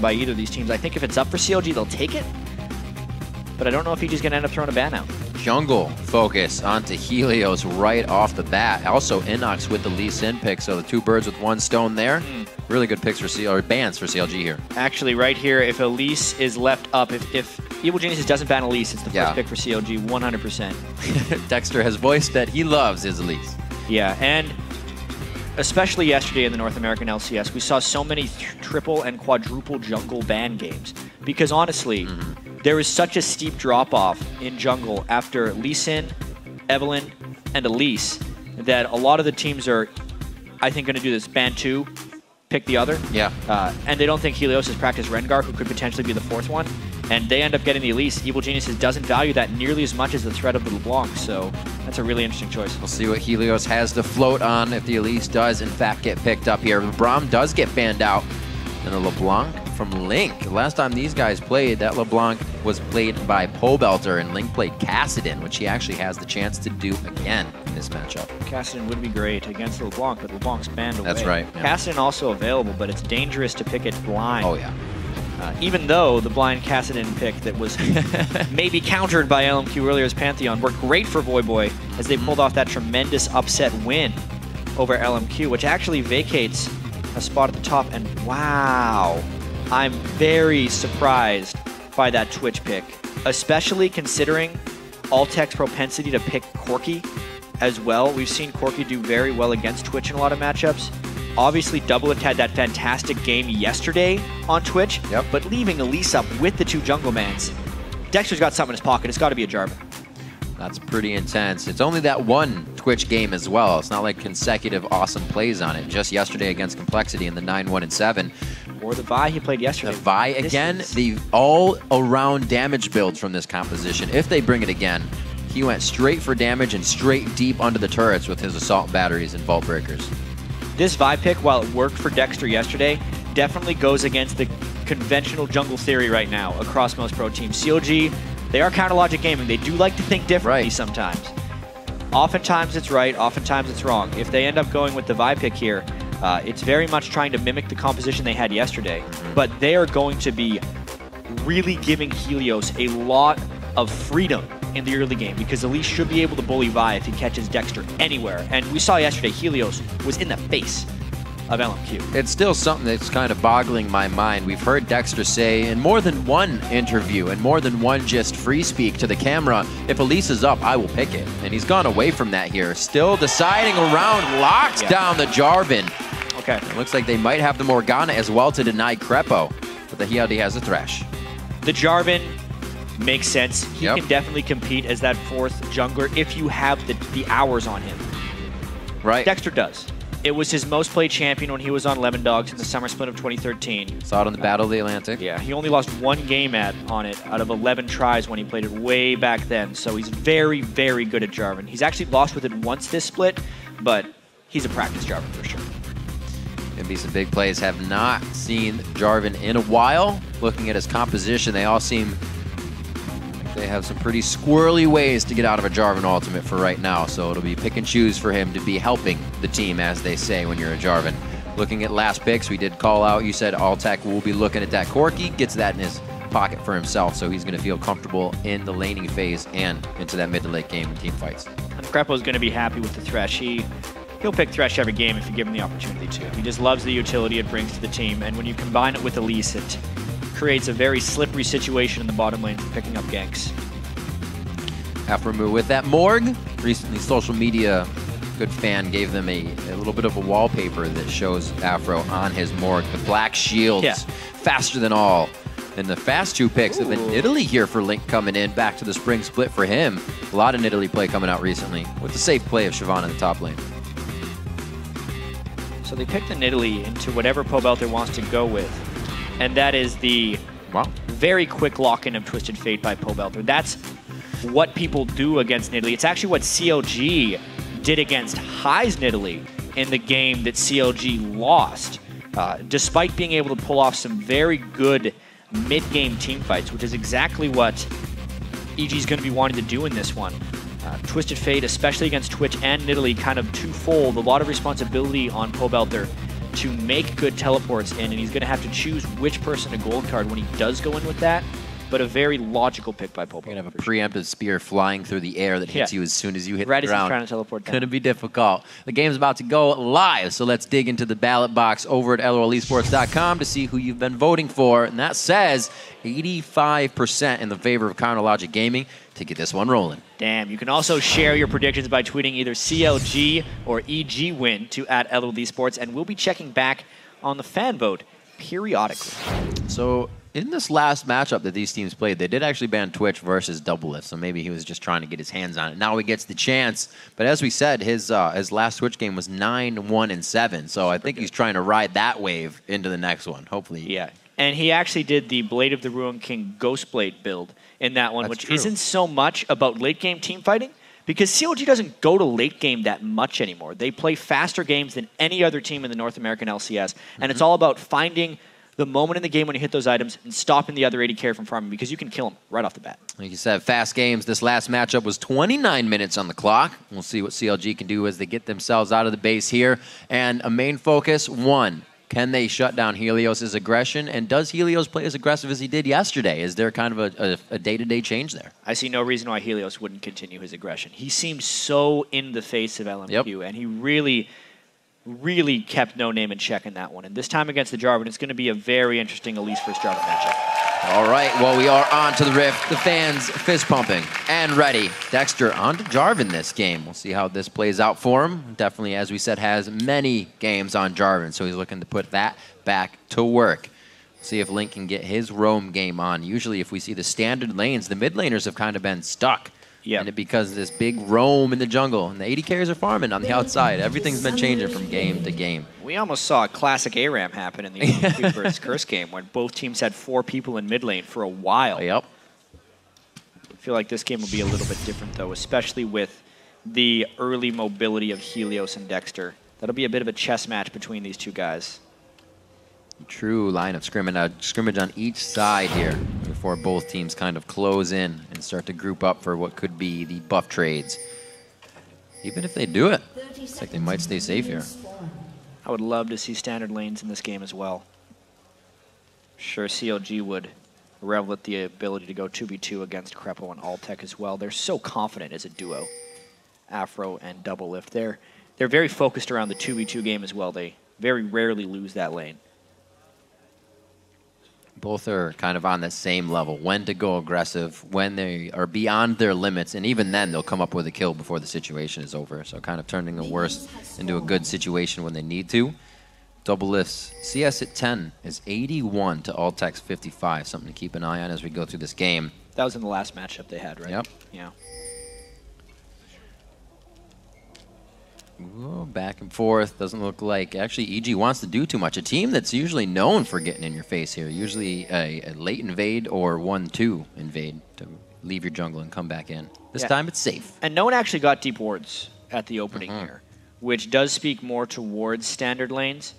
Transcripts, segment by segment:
thrown by either of these teams. I think if it's up for CLG, they'll take it. But I don't know if EG's going to end up throwing a ban out. Jungle focus onto Helios right off the bat. Also InnoX with the Lee Sin pick, so the 2 birds with 1 stone there. Really good picks for bans for CLG here. Actually, right here, if Elise is left up, if Evil Geniuses doesn't ban Elise, it's the first pick for CLG, 100%. Dexter has voiced that he loves his Elise. Yeah, and especially yesterday in the North American LCS, we saw so many triple and quadruple jungle ban games. Because honestly, there was such a steep drop-off in jungle after Lee Sin, Evelynn, and Elise that a lot of the teams are, I think, going to do this ban 2, pick the other. Yeah. And they don't think Helios has practiced Rengar, who could potentially be the 4th one. And they end up getting the Elise. Evil Geniuses doesn't value that nearly as much as the threat of the LeBlanc, so that's a really interesting choice. We'll see what Helios has to float on if the Elise does, in fact, get picked up here. Braum does get banned out, and the LeBlanc from Link. The last time these guys played, that LeBlanc was played by Pobelter, and Link played Kassadin, which he actually has the chance to do again in this matchup. Kassadin would be great against LeBlanc, but LeBlanc's banned away. That's right. Yeah. Kassadin also available, but it's dangerous to pick it blind. Oh, yeah. Even though the blind Kassadin pick that was maybe countered by LMQ earlier as Pantheon worked great for Voyboy as they pulled off that tremendous upset win over LMQ, which actually vacates a spot at the top. And wow, I'm very surprised by that Twitch pick, especially considering Altec's propensity to pick Corki as well. We've seen Corki do very well against Twitch in a lot of matchups. Obviously, Doublelift had that fantastic game yesterday on Twitch, but leaving Elise up with the 2 jungle bans, Dexter's got something in his pocket. It's got to be a Jarvan. That's pretty intense. It's only that 1 Twitch game as well. It's not like consecutive awesome plays on it. Just yesterday against Complexity in the 9-1 and 7. Or the Vi he played yesterday. The Vi again, the all-around damage builds from this composition. If they bring it again, he went straight for damage and straight deep under the turrets with his assault batteries and vault breakers. This Vi pick, while it worked for Dexter yesterday, definitely goes against the conventional jungle theory right now across most pro teams. CLG, they are counter-logic gaming. They do like to think differently sometimes. Oftentimes it's right, oftentimes it's wrong. If they end up going with the Vi pick here, it's very much trying to mimic the composition they had yesterday. But they are going to be really giving Helios a lot of freedom in the early game, because Elise should be able to bully Vi if he catches Dexter anywhere. And we saw yesterday, Helios was in the face of LMQ. It's still something that's kind of boggling my mind. We've heard Dexter say in more than 1 interview and more than 1 just free speak to the camera, if Elise is up, I will pick it. And he's gone away from that here. Still deciding around, locks down the Jarvan. Okay. It looks like they might have the Morgana as well to deny Krepo, but he already has a Thresh. The Jarvan makes sense. He can definitely compete as that 4th jungler if you have the hours on him. Right. Dexter does. It was his most played champion when he was on Lemon Dogs in the summer split of 2013. Saw it on the Battle of the Atlantic. Yeah, he only lost 1 game on it out of 11 tries when he played it way back then. So he's very, very good at Jarvan. He's actually lost with it once this split, but he's a practice Jarvan for sure. Gonna be some big plays. Have not seen Jarvan in a while. Looking at his composition, they all seem like they have some pretty squirrely ways to get out of a Jarvan ultimate for right now. So it'll be pick and choose for him to be helping the team, as they say when you're a Jarvan. Looking at last picks, we did call out, you said Altec will be looking at that Corki, gets that in his pocket for himself, so he's going to feel comfortable in the laning phase and into that mid to late game in team fights. And Krepo's going to be happy with the Thresh. He'll pick Thresh every game if you give him the opportunity to. He just loves the utility it brings to the team, and when you combine it with Elise, it creates a very slippery situation in the bottom lane for picking up ganks. Aphromoo with that Morg. Recently, social media good fan gave them a little bit of a wallpaper that shows Aphro on his Morg. The black shields, faster than all. And the fast 2 picks have been Nidalee here for Link coming in. Back to the spring split for him. A lot of Nidalee play coming out recently with the safe play of Shyvana in the top lane. So they picked the Nidalee into whatever Pobelter wants to go with. And that is the very quick lock-in of Twisted Fate by Pobelter. That's what people do against Nidalee. It's actually what CLG did against High's Nidalee in the game that CLG lost, despite being able to pull off some very good mid-game team fights, which is exactly what EG is going to be wanting to do in this one. Twisted Fate, especially against Twitch and Nidalee, kind of twofold. A lot of responsibility on Pobelter to make good teleports in, and he's going to have to choose which person to gold card when he does go in with that. But a very logical pick by Pobelter. You're going to have a preemptive spear flying through the air that hits you as soon as you hit the ground. Right as he's trying to teleport down. Going to be difficult. The game's about to go live, so let's dig into the ballot box over at LOLesports.com to see who you've been voting for. And that says 85% in the favor of Counterlogic Gaming to get this one rolling. Damn. You can also share your predictions by tweeting either CLG or EG win to @LOLesports, and we'll be checking back on the fan vote periodically. So in this last matchup that these teams played, they did actually ban Twitch versus Doublelift, so maybe he was just trying to get his hands on it. Now he gets the chance, but as we said, his last Twitch game was 9-1-7, so I think he's trying to ride that wave into the next one, hopefully. Yeah, and he actually did the Blade of the Ruined King Ghostblade build in that one, which isn't so much about late-game team fighting, because CLG doesn't go to late game that much anymore. They play faster games than any other team in the North American LCS, and it's all about finding the moment in the game when you hit those items and stopping the other AD carry from farming, because you can kill him right off the bat. Like you said, fast games. This last matchup was 29 minutes on the clock. We'll see what CLG can do as they get themselves out of the base here. And a main focus, one, can they shut down Helios' aggression? And does Helios play as aggressive as he did yesterday? Is there kind of a day-to-day change there? I see no reason why Helios wouldn't continue his aggression. He seemed so in the face of LMQ, and he really kept No Name in check in that one. And this time against the Jarvan, it's going to be a very interesting Elise versus Jarvan matchup. All right, well, we are on to the Rift. The fans fist pumping and ready. Dexter on to Jarvan this game. We'll see how this plays out for him. Definitely, as we said, has many games on Jarvan, so he's looking to put that back to work. See if Link can get his roam game on. Usually, if we see the standard lanes, the mid laners have kind of been stuck. Yeah. And it because of this big roam in the jungle. And the AD carries are farming on the outside. Everything's been changing from game to game. We almost saw a classic ARAM happen in the LMQ versus Curse game when both teams had 4 people in mid lane for a while. Yep. I feel like this game will be a little bit different, though, especially with the early mobility of Helios and Dexter. That'll be a bit of a chess match between these two guys. True line of scrimmage on each side here before both teams kind of close in and start to group up for what could be the buff trades. Even if they do it, it's like they might stay safe here. I would love to see standard lanes in this game as well. Sure, CLG would revel at the ability to go 2v2 against Krepo and Altec as well. They're so confident as a duo, Aphro and Doublelift. They're very focused around the 2v2 game as well. They very rarely lose that lane. Both are kind of on the same level. When to go aggressive, when they are beyond their limits, and even then they'll come up with a kill before the situation is over. So kind of turning the worst into a good situation when they need to. Doublelift's CS at 10 is 81 to Altec's 55. Something to keep an eye on as we go through this game. That was in the last matchup they had, right? Yep. Yeah. Ooh, back and forth. Doesn't look like actually EG wants to do too much. A team that's usually known for getting in your face here. Usually a late invade or 1-2 invade to leave your jungle and come back in. This time it's safe. And no one actually got deep wards at the opening here, which does speak more towards standard lanes.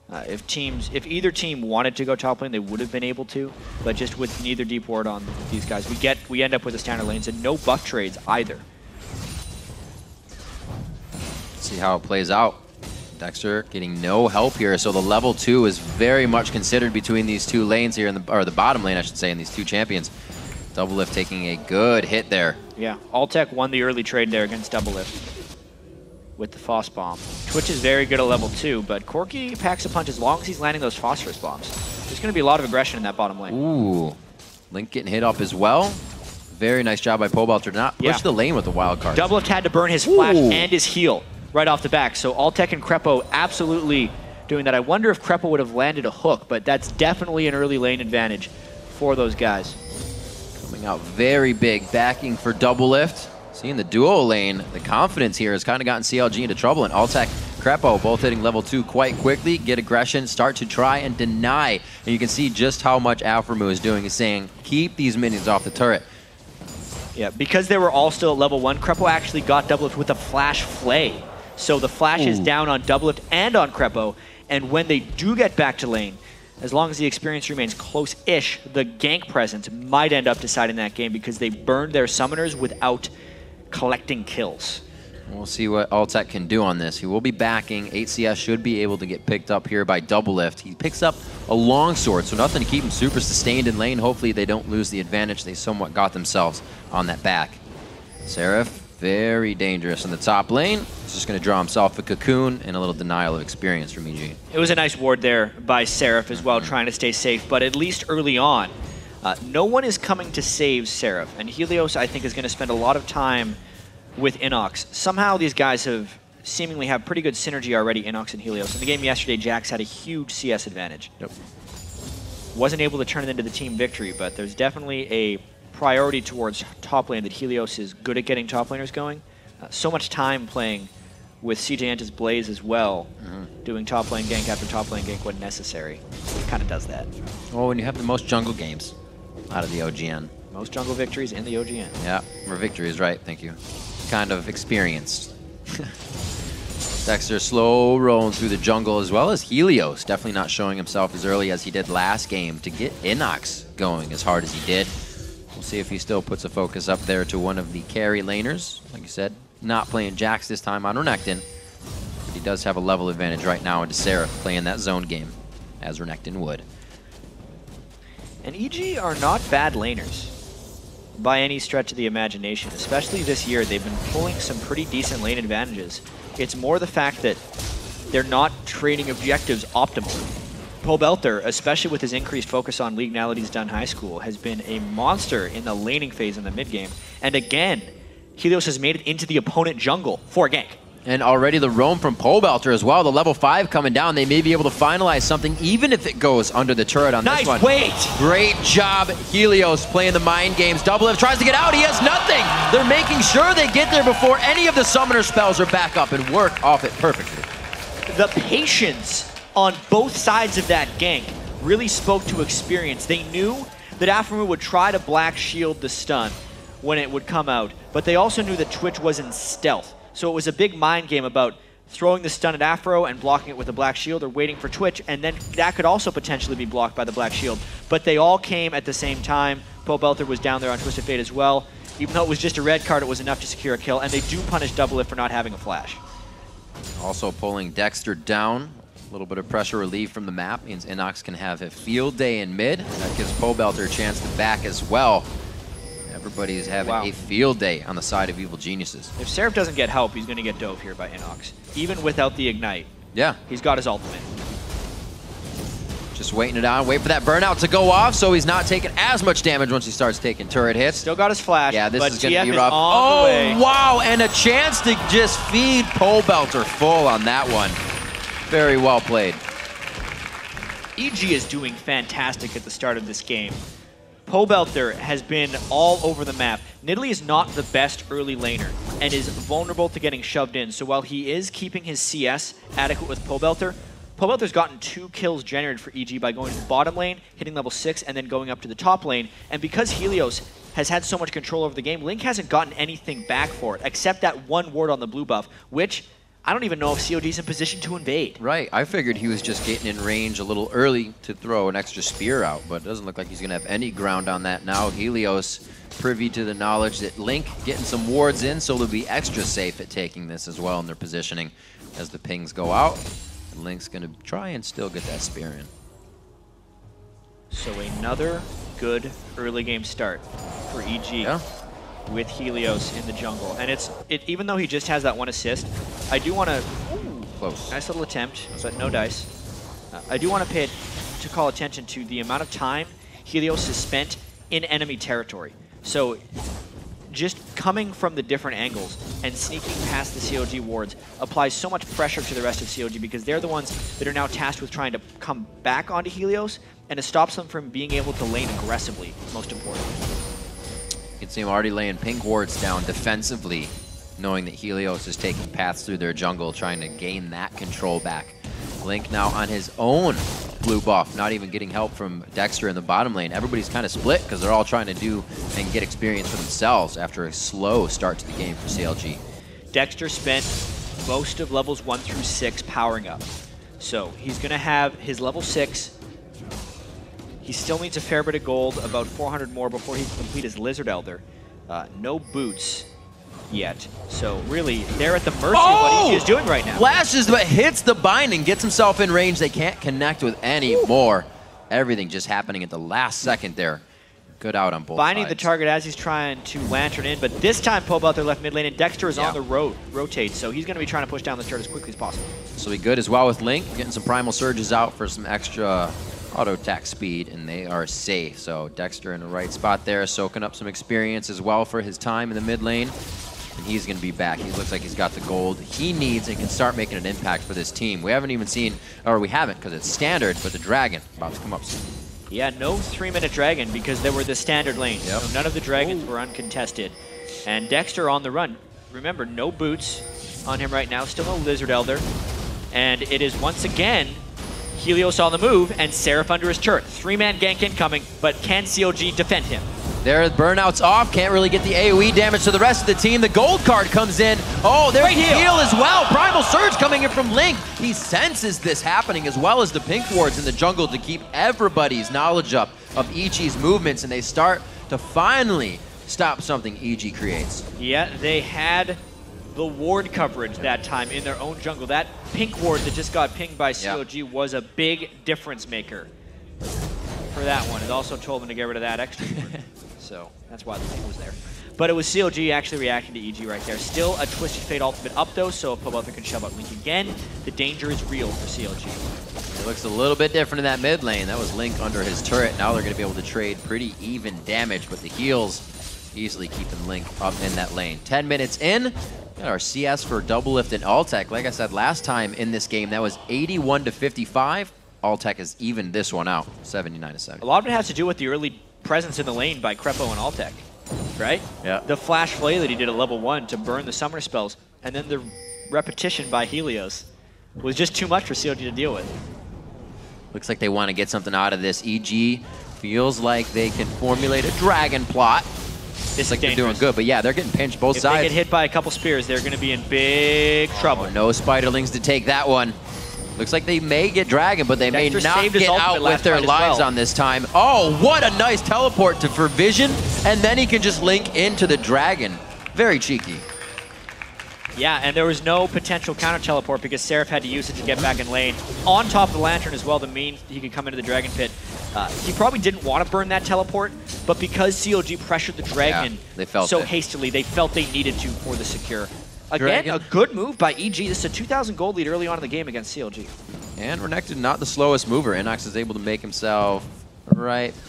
If either team wanted to go top lane, they would have been able to, but just with neither deep ward on these guys, we end up with the standard lanes and no buff trades either. See how it plays out. Dexter getting no help here, so the level 2 is very much considered between these two lanes here, or the bottom lane, I should say, in these two champions. Doublelift taking a good hit there. Yeah, Altec won the early trade there against Doublelift with the Phos bomb. Twitch is very good at level 2, but Corki packs a punch as long as he's landing those phosphorus bombs. There's going to be a lot of aggression in that bottom lane. Ooh, Link getting hit up as well. Very nice job by Pobelter to not push the lane with the wild card. Doublelift had to burn his flash and his heal right off the back. So Altec and Krepo absolutely doing that. I wonder if Krepo would have landed a hook, but that's definitely an early lane advantage for those guys. Coming out very big, backing for Doublelift. Seeing the duo lane, the confidence here has kind of gotten CLG into trouble, and Altec, Krepo both hitting level 2 quite quickly, get aggression, start to try and deny. And you can see just how much Aphromoo is doing, is saying, keep these minions off the turret. Yeah, because they were all still at level 1, Krepo actually got Doublelift with a flash flay. So the flash is down on Doublelift and on Krepo, and when they do get back to lane, as long as the experience remains close-ish, the gank presence might end up deciding that game because they burned their summoners without collecting kills. We'll see what Altec can do on this. He will be backing. 8CS should be able to get picked up here by Doublelift. He picks up a longsword, so nothing to keep him super sustained in lane. Hopefully they don't lose the advantage. They somewhat got themselves on that back. Seraph, very dangerous in the top lane. He's just going to draw himself a cocoon and a little denial of experience from EG. It was a nice ward there by Seraph as well, trying to stay safe, but at least early on, no one is coming to save Seraph, and Helios, I think, is going to spend a lot of time with InnoX. Somehow these guys seemingly have pretty good synergy already, InnoX and Helios. In the game yesterday, Jax had a huge CS advantage. Yep. Wasn't able to turn it into the team victory, but there's definitely a priority towards top lane that Helios is good at getting top laners going. So much time playing with CJ Anta's Blaze as well, doing top lane gank after top lane gank when necessary. It kind of does that. Well, when you have the most jungle games out of the OGN. Most jungle victories in the OGN. Yeah, or victories, right, thank you. Kind of experienced. Dexter slow rolling through the jungle, as well as Helios. Definitely not showing himself as early as he did last game to get InnoX going as hard as he did. We'll see if he still puts a focus up there to one of the carry laners. Like you said, not playing Jax this time on Renekton. But he does have a level advantage right now into Seraph playing that zone game, as Renekton would. And EG are not bad laners by any stretch of the imagination. Especially this year, they've been pulling some pretty decent lane advantages. It's more the fact that they're not trading objectives optimally. Pobelter, especially with his increased focus on leaguenalities done high school, has been a monster in the laning phase in the mid game. And again, Helios has made it into the opponent jungle for a gank. And already the roam from Pobelter as well. The level 5 coming down. They may be able to finalize something, even if it goes under the turret on this one. Nice wait! Great job, Helios, playing the mind games. Doublelift tries to get out. He has nothing. They're making sure they get there before any of the summoner spells are back up and work off it perfectly. The patience on both sides of that gank really spoke to experience. They knew that Aphromoo would try to black shield the stun when it would come out, but they also knew that Twitch was in stealth. So it was a big mind game about throwing the stun at Aphro and blocking it with a black shield, or waiting for Twitch, and then that could also potentially be blocked by the black shield. But they all came at the same time. Pobelter was down there on Twisted Fate as well. Even though it was just a red card, it was enough to secure a kill, and they do punish Doublelift for not having a flash. Also pulling Dexter down. A little bit of pressure relief from the map means InnoX can have a field day in mid. That gives Pobelter a chance to back as well. Everybody's having a field day on the side of Evil Geniuses. If Seraph doesn't get help, he's going to get dove here by InnoX. Even without the Ignite. Yeah. He's got his ultimate. Just waiting it on, wait for that burnout to go off so he's not taking as much damage once he starts taking turret hits. Still got his flash, yeah, this but is going to GF be rough. On the way. Wow, and a chance to just feed Pobelter full on that one. Very well played. EG is doing fantastic at the start of this game. Pobelter has been all over the map. Nidalee is not the best early laner and is vulnerable to getting shoved in. So while he is keeping his CS adequate with Pobelter, Pobelter's gotten 2 kills generated for EG by going to the bottom lane, hitting level 6, and then going up to the top lane. And because Helios has had so much control over the game, Link hasn't gotten anything back for it, except that one ward on the blue buff, which I don't even know if COD's in position to invade. Right, I figured he was just getting in range a little early to throw an extra spear out, but it doesn't look like he's going to have any ground on that now. Helios privy to the knowledge that Link getting some wards in, so they'll be extra safe at taking this as well in their positioning as the pings go out. And Link's going to try and still get that spear in. So another good early game start for EG. Yeah. With Helios in the jungle. And even though he just has that 1 assist, I do want to... Close. Nice little attempt, but no dice. I do want to call attention to the amount of time Helios has spent in enemy territory. So just coming from the different angles and sneaking past the CLG wards applies so much pressure to the rest of CLG, because they're the ones that are now tasked with trying to come back onto Helios, and it stops them from being able to lane aggressively, most importantly. You can see him already laying pink wards down defensively, knowing that Helios is taking paths through their jungle, trying to gain that control back. Link now on his own blue buff, not even getting help from Dexter in the bottom lane. Everybody's kind of split because they're all trying to do and get experience for themselves after a slow start to the game for CLG. Dexter spent most of levels 1 through 6 powering up. So he's going to have his level 6. He still needs a fair bit of gold, about 400 more before he can complete his Lizard Elder. No boots. yet. So really, they're at the mercy of what EG is doing right now. Flashes, but hits the binding, gets himself in range. They can't connect with any more. Everything just happening at the last second there. Good out on both Binding sides. the target as he's trying to lantern in, but this time Pobelter left mid lane, and Dexter is on the rotate, so he's going to be trying to push down this turret as quickly as possible. So be good as well with Link, getting some primal surges out for some extra auto attack speed, and they are safe. So Dexter in the right spot there, soaking up some experience as well for his time in the mid lane. And he's going to be back. He looks like he's got the gold he needs and can start making an impact for this team. We haven't even seen, or we haven't because it's standard, but the dragon about to come up soon. Yeah, no 3-minute dragon because there were the standard lanes. Yep. So none of the dragons were uncontested. And Dexter on the run. Remember, no boots on him right now. Still no Lizard Elder. And it is once again Helios on the move and Seraph under his turret. 3-man gank incoming, but can CLG defend him? There, burnout's off. Can't really get the AoE damage to the rest of the team. The gold card comes in. Oh, there's heal as well. Primal Surge coming in from Link. He senses this happening as well as the pink wards in the jungle to keep everybody's knowledge up of EG's movements, and they start to finally stop something EG creates. Yeah, they had the ward coverage that time in their own jungle. That pink ward that just got pinged by CLG was a big difference maker for that one. It also told them to get rid of that extra ward. So that's why the ping was there. But it was CLG actually reacting to EG right there. Still a Twisted Fate ultimate up though, so if Pobelter can shove out Link again, the danger is real for CLG. It looks a little bit different in that mid lane. That was Link under his turret. Now they're going to be able to trade pretty even damage, but the heals easily keeping Link up in that lane. 10 minutes in, got our CS for Doublelift and Altec. Like I said last time in this game, that was 81 to 55. Altec has evened this one out, 79 to 70. A lot of it has to do with the early presence in the lane by Krepo and Altec, right? Yeah. The flash flay that he did at level 1 to burn the summoner spells, and then the repetition by Helios was just too much for CLG to deal with. Looks like they want to get something out of this. EG feels like they can formulate a dragon plot. It's like they're doing good, but yeah, they're getting pinched both sides. If they get hit by a couple spears, they're going to be in big trouble. No Spiderlings to take that one. Looks like they may get dragon, but they may not get out with their lives on this time. Oh, what a nice teleport for Vision, and then he can just link into the dragon. Very cheeky. Yeah, and there was no potential counter teleport because Seraph had to use it to get back in lane. On top of the lantern as well to mean he could come into the dragon pit. He probably didn't want to burn that teleport, but because CLG pressured the dragon so hastily, they felt they needed to for the secure. Again, a good move by EG. This is a 2,000 gold lead early on in the game against CLG. And Renekton not the slowest mover. InnoX is able to make himself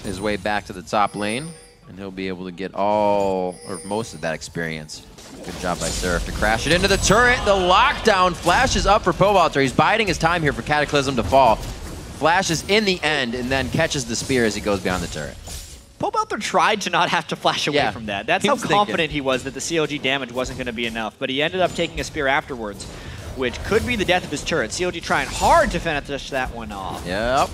his way back to the top lane, and he'll be able to get all or most of that experience. Good job by Seraph to crash it into the turret. The lockdown flashes up for Pobelter. He's biding his time here for Cataclysm to fall. Flashes in the end and then catches the spear as he goes behind the turret. Pobelter tried to not have to flash away from that. That's how confident he was that the CLG damage wasn't going to be enough. But he ended up taking a spear afterwards, which could be the death of his turret. CLG trying hard to finish that one off. Yep.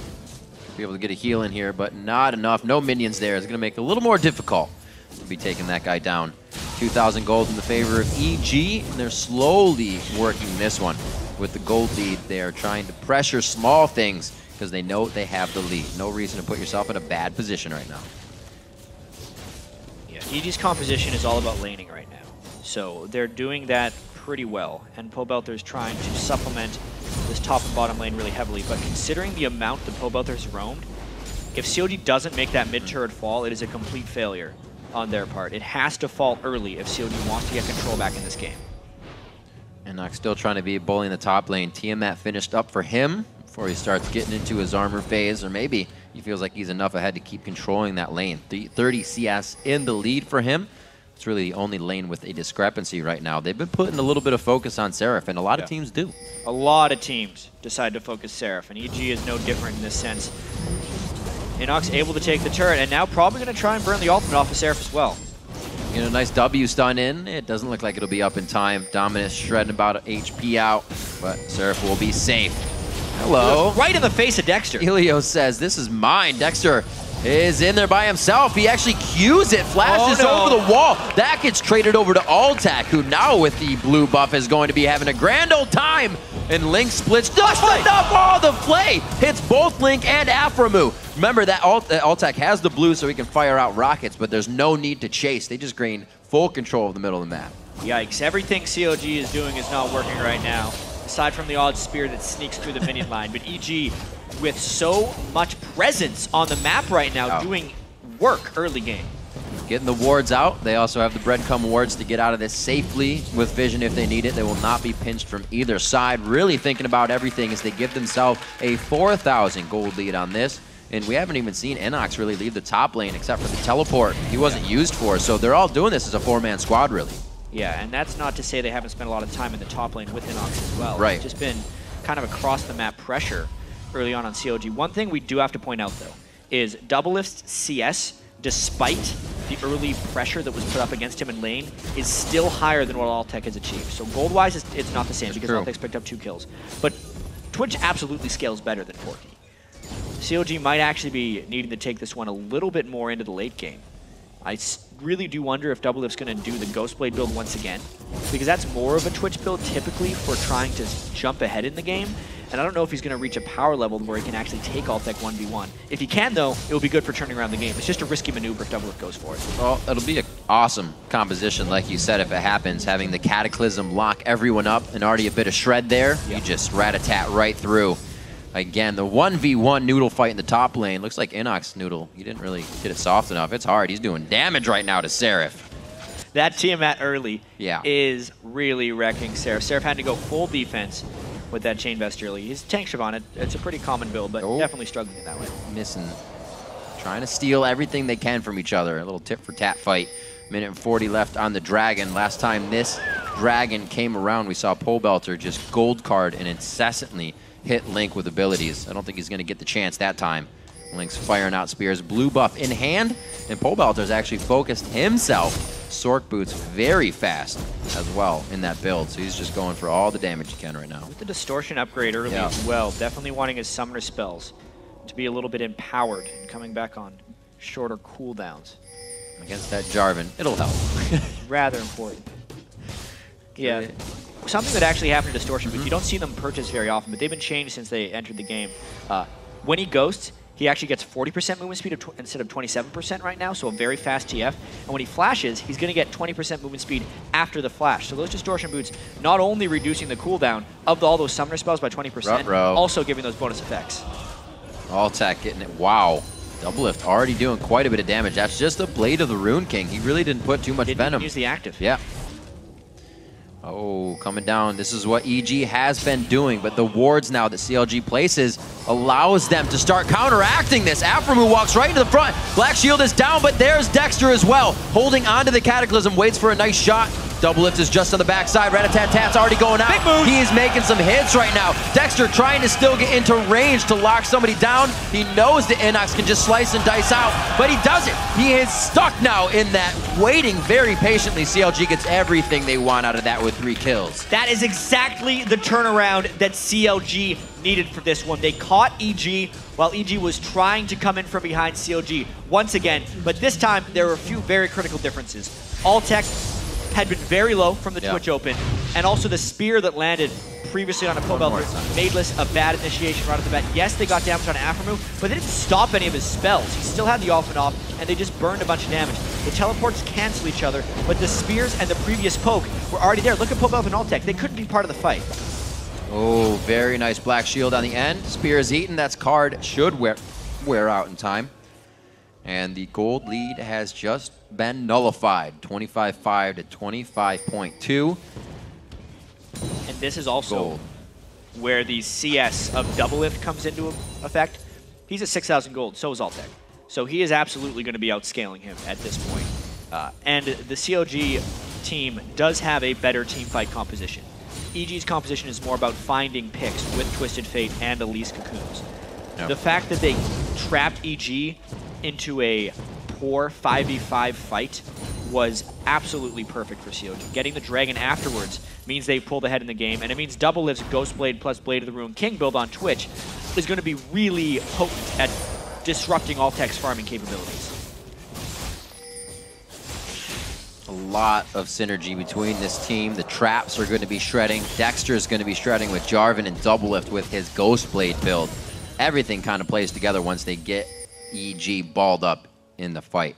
Be able to get a heal in here, but not enough. No minions there. It's going to make it a little more difficult to be taking that guy down. 2,000 gold in the favor of EG, and they're slowly working this one. With the gold lead, they are trying to pressure small things because they know they have the lead. No reason to put yourself in a bad position right now. EG's composition is all about laning right now. So they're doing that pretty well. And Pobelter's trying to supplement this top and bottom lane really heavily. But considering the amount that Pobelter's roamed, if CLG doesn't make that mid-turret fall, it is a complete failure on their part. It has to fall early if CLG wants to get control back in this game. InnoX still trying to be bullying the top lane. Tiamat finished up for him before he starts getting into his armor phase, or maybe he feels like he's enough ahead to keep controlling that lane. 30 CS in the lead for him. It's really the only lane with a discrepancy right now. They've been putting a little bit of focus on Seraph, and a lot of teams do. A lot of teams decide to focus Seraph, and EG is no different in this sense. InnoX able to take the turret, and now probably going to try and burn the ultimate off of Seraph as well. You know, nice W stun in. It doesn't look like it'll be up in time. Dominus shredding about HP out, but Seraph will be safe. Hello. Right in the face of Dexter. Helios says, this is mine. Dexter is in there by himself. He actually cues it, flashes over the wall. That gets traded over to Altec, who now with the blue buff is going to be having a grand old time. And Link splits just enough. Oh, the flay hits both Link and Aphromoo. Remember that Altec has the blue so he can fire out rockets, but there's no need to chase. They just gain full control of the middle of the map. Yikes. Everything CLG is doing is not working right now, aside from the odd spear that sneaks through the minion line. But EG, with so much presence on the map right now, doing work early game. Getting the wards out. They also have the breadcrumb wards to get out of this safely with vision if they need it. They will not be pinched from either side. Really thinking about everything as they give themselves a 4,000 gold lead on this. And we haven't even seen InnoX really leave the top lane except for the teleport he wasn't used for. So they're all doing this as a 4-man squad, really. Yeah, and that's not to say they haven't spent a lot of time in the top lane with InnoX as well. Right. It's just been kind of across the map pressure early on CLG. One thing we do have to point out, though, is Doublelift's CS, despite the early pressure that was put up against him in lane, is still higher than what Altec has achieved. So gold-wise, it's not the same because Altec's picked up 2 kills. But Twitch absolutely scales better than Corki. CLG might actually be needing to take this one a little bit more into the late game. I really do wonder if Doublelift's going to do the Ghostblade build once again, because that's more of a Twitch build typically for trying to jump ahead in the game. And I don't know if he's going to reach a power level where he can actually take Altec 1v1. If he can, though, it will be good for turning around the game. It's just a risky maneuver if Doublelift goes for it. Well, it'll be an awesome composition, like you said, if it happens. Having the Cataclysm lock everyone up and already a bit of shred there, you just rat-a-tat right through. Again, the 1v1 Noodle fight in the top lane. Looks like InnoX Noodle. He didn't really get it soft enough. It's hard. He's doing damage right now to Seraph. That Tiamat early is really wrecking Seraph. Seraph had to go full defense with that Chain Vest early. He's tank Shyvana. It's a pretty common build, but definitely struggling in that way. Missing. Trying to steal everything they can from each other. A little tit-for-tat fight. Minute and 40 left on the Dragon. Last time this Dragon came around, we saw Pobelter just gold card and incessantly hit Link with abilities. I don't think he's going to get the chance that time. Link's firing out spears, blue buff in hand, and Pobelter's actually focused himself. Sork boots very fast as well in that build, so he's just going for all the damage he can right now. With the distortion upgrade early as well, definitely wanting his summoner spells to be a little bit empowered and coming back on shorter cooldowns. Against that Jarvan, it'll help. Rather important. Yeah. Something that actually happened to Distortion Boots, you don't see them purchased very often, but they've been changed since they entered the game. When he ghosts, he actually gets 40% movement speed instead of 27% right now, so a very fast TF. And when he flashes, he's going to get 20% movement speed after the flash. So those Distortion Boots not only reducing the cooldown of all those summoner spells by 20%, also giving those bonus effects. Altec getting it. Wow. Doublelift already doing quite a bit of damage. That's just a Blade of the Rune King. He really didn't put too much venom. Didn't use the active. Yeah. Oh, coming down. This is what EG has been doing, but the wards now that CLG places allows them to start counteracting this. Aphromoo walks right into the front. Black Shield is down, but there's Dexter as well. Holding onto the Cataclysm, waits for a nice shot. Doublelift is just on the backside. Rat-a-tat-tat's already going out. Big move. He is making some hits right now. Dexter trying to still get into range to lock somebody down. He knows that InnoX can just slice and dice out, but he doesn't. He is stuck now in that, waiting very patiently. CLG gets everything they want out of that with 3 kills. That is exactly the turnaround that CLG needed for this one. They caught EG while EG was trying to come in from behind CLG once again, but this time there were a few very critical differences. Altec had been very low from the Twitch open, and also the spear that landed previously on a Pobelter made this a bad initiation right off the bat. Yes, they got damage on Aphromoo, but they didn't stop any of his spells. He still had the off and off, and they just burned a bunch of damage. The teleports cancel each other, but the spears and the previous poke were already there. Look at Pobelter and Altec. They couldn't be part of the fight. Oh, very nice Black Shield on the end. Spear is eaten. That's card should wear out in time. And the gold lead has just been nullified. 25-5 to 25.2. And this is also where the CS of Doublelift comes into effect. He's at 6,000 gold, so is Altec. So he is absolutely going to be outscaling him at this point. And the CLG team does have a better team fight composition. EG's composition is more about finding picks with Twisted Fate and Elise Cocoons. The fact that they trapped EG into a poor 5v5 fight was absolutely perfect for CLG. Getting the Dragon afterwards means they pulled ahead in the game, and it means Doublelift's Ghostblade plus Blade of the Rune King build on Twitch is going to be really potent at disrupting Altec's farming capabilities. A lot of synergy between this team. The traps are going to be shredding. Dexter is going to be shredding with Jarvan, and Doublelift with his Ghostblade build. Everything kind of plays together once they get EG balled up in the fight.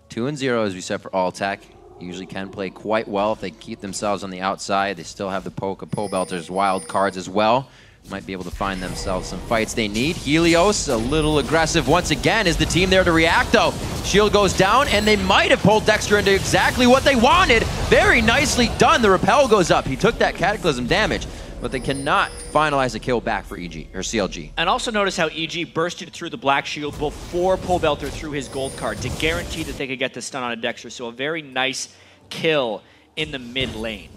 2-0, as we said, for Altec. usually can play quite well if they keep themselves on the outside. They still have the poke of Pobelter's wild cards as well. Might be able to find themselves some fights they need. Helios, a little aggressive once again. Is the team there to react, though? Shield goes down, and they might have pulled Dexter into exactly what they wanted. Very nicely done. The repel goes up. He took that Cataclysm damage, but they cannot finalize a kill back for EG, or CLG. And also notice how EG bursted through the black shield before Pobelter threw his gold card to guarantee that they could get the stun on a Dexter. So a very nice kill in the mid lane.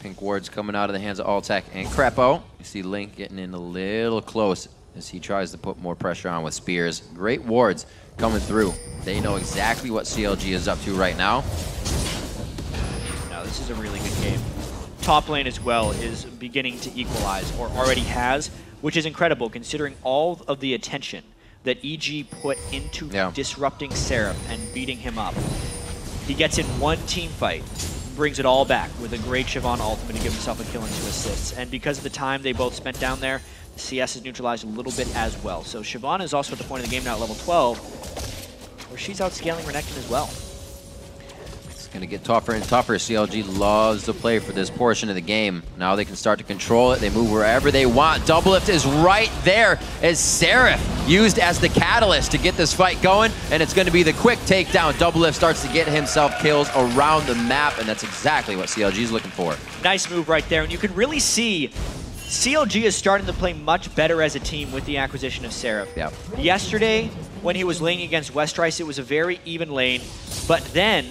Pink wards coming out of the hands of Altec and Krepo. You see Link getting in a little close as he tries to put more pressure on with spears. Great wards coming through. They know exactly what CLG is up to right now. No, this is a really good game. Top lane as well is beginning to equalize, or already has, which is incredible considering all of the attention that EG put into disrupting Seraph and beating him up. He gets in one team fight, brings it all back with a great Shyvana ultimate to give himself a kill and 2 assists. And because of the time they both spent down there, the CS is neutralized a little bit as well. So Shyvana is also at the point of the game now at level 12, where she's outscaling Renekton as well. It's going to get tougher and tougher. CLG loves to play for this portion of the game. Now they can start to control it. They move wherever they want. Doublelift is right there as Seraph used as the catalyst to get this fight going, and it's going to be the quick takedown. Doublelift starts to get himself kills around the map, and that's exactly what CLG is looking for. Nice move right there, and you can really see CLG is starting to play much better as a team with the acquisition of Seraph. Yep. Yesterday, when he was laning against Westrice, it was a very even lane, but then